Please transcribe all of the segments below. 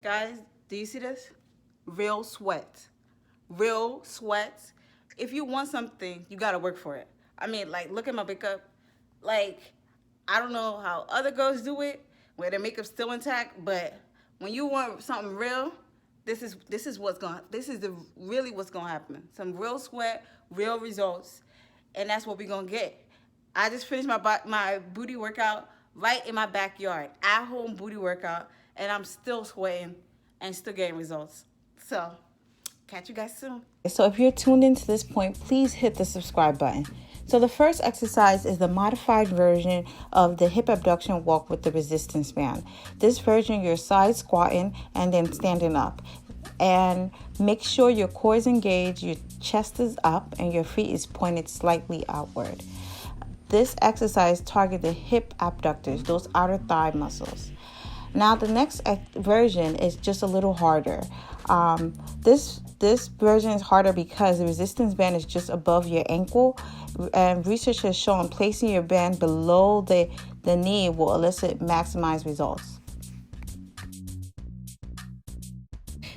Guys, do you see this? Real sweat. Real sweat. If you want something, you gotta work for it. I mean, like, look at my makeup. Like, I don't know how other girls do it, where their makeup's still intact, but when you want something real, this is really what's gonna happen. Some real sweat, real results, and that's what we're gonna get. I just finished my booty workout right in my backyard, at home booty workout, and I'm still sweating and still getting results. So, catch you guys soon. So if you're tuned into this point, please hit the subscribe button. So the first exercise is the modified version of the hip abduction walk with the resistance band. This version, you're side squatting and then standing up. And make sure your core is engaged, your chest is up, and your feet is pointed slightly outward. This exercise targets the hip abductors, those outer thigh muscles. Now the next version is just a little harder. This version is harder because the resistance band is just above your ankle, and research has shown placing your band below the knee will elicit maximized results.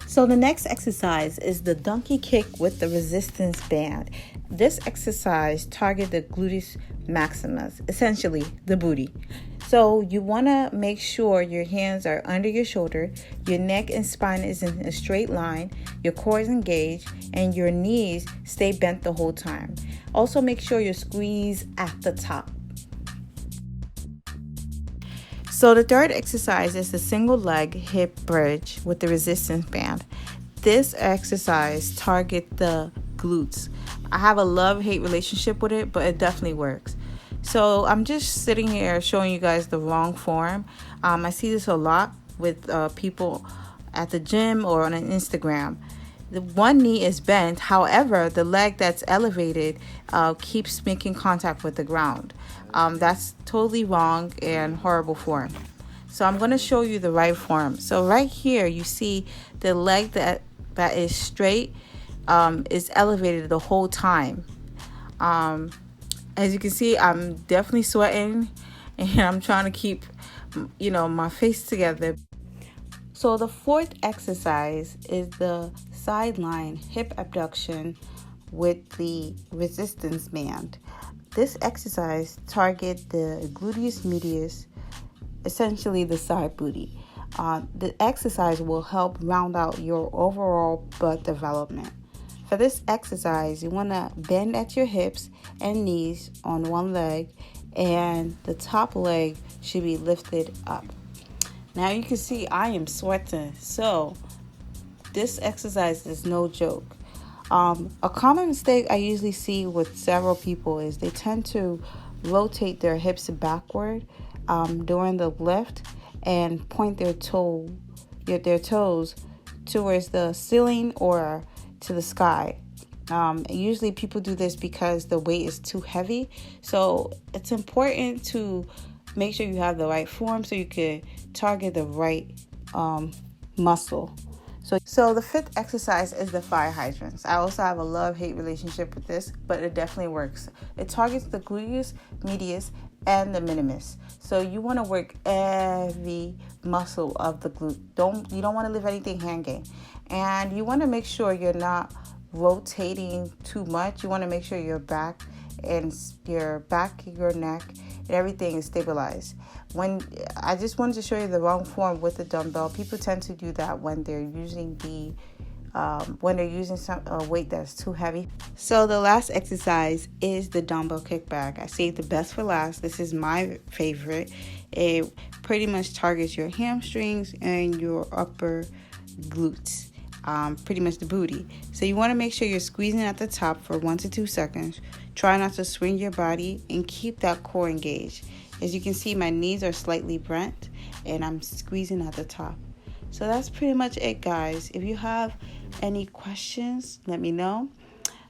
So the next exercise is the donkey kick with the resistance band. This exercise targets the gluteus maximus, essentially the booty. So you want to make sure your hands are under your shoulder, your neck and spine is in a straight line, your core is engaged, and your knees stay bent the whole time. Also make sure you squeeze at the top. So the third exercise is the single leg hip bridge with the resistance band. This exercise targets the glutes. I have a love-hate relationship with it, but it definitely works. So I'm just sitting here showing you guys the wrong form. I see this a lot with people at the gym or on an Instagram. The one knee is bent, however, the leg that's elevated keeps making contact with the ground. That's totally wrong and horrible form. So I'm going to show you the right form. So right here, you see the leg that is straight is elevated the whole time. As you can see, I'm definitely sweating and I'm trying to keep, my face together. So the fourth exercise is the sideline hip abduction with the resistance band. This exercise targets the gluteus medius, essentially the side booty. The exercise will help round out your overall butt development. For this exercise, you want to bend at your hips and knees on one leg, and the top leg should be lifted up. Now you can see I am sweating, so this exercise is no joke. A common mistake I usually see with several people is they tend to rotate their hips backward during the lift and point their toes towards the ceiling or to the sky. Usually people do this because the weight is too heavy. So it's important to make sure you have the right form so you can target the right muscle. So the fifth exercise is the fire hydrants. I also have a love-hate relationship with this, but it definitely works. It targets the gluteus medius and the minimus. So you want to work every muscle of the glute. You don't want to leave anything hanging. And you want to make sure you're not rotating too much. You want to make sure your back, your neck, and everything is stabilized. I just wanted to show you the wrong form with the dumbbell. People tend to do that when they're using some weight that's too heavy. So the last exercise is the dumbbell kickback. I saved the best for last. This is my favorite. It pretty much targets your hamstrings and your upper glutes. Pretty much the booty. So you want to make sure you're squeezing at the top for 1 to 2 seconds. Try not to swing your body and keep that core engaged. As you can see, my knees are slightly bent and I'm squeezing at the top. So that's pretty much it, guys. If you have any questions, let me know.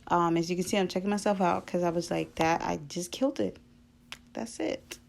As you can see, I'm checking myself out because I was like, I just killed it. That's it.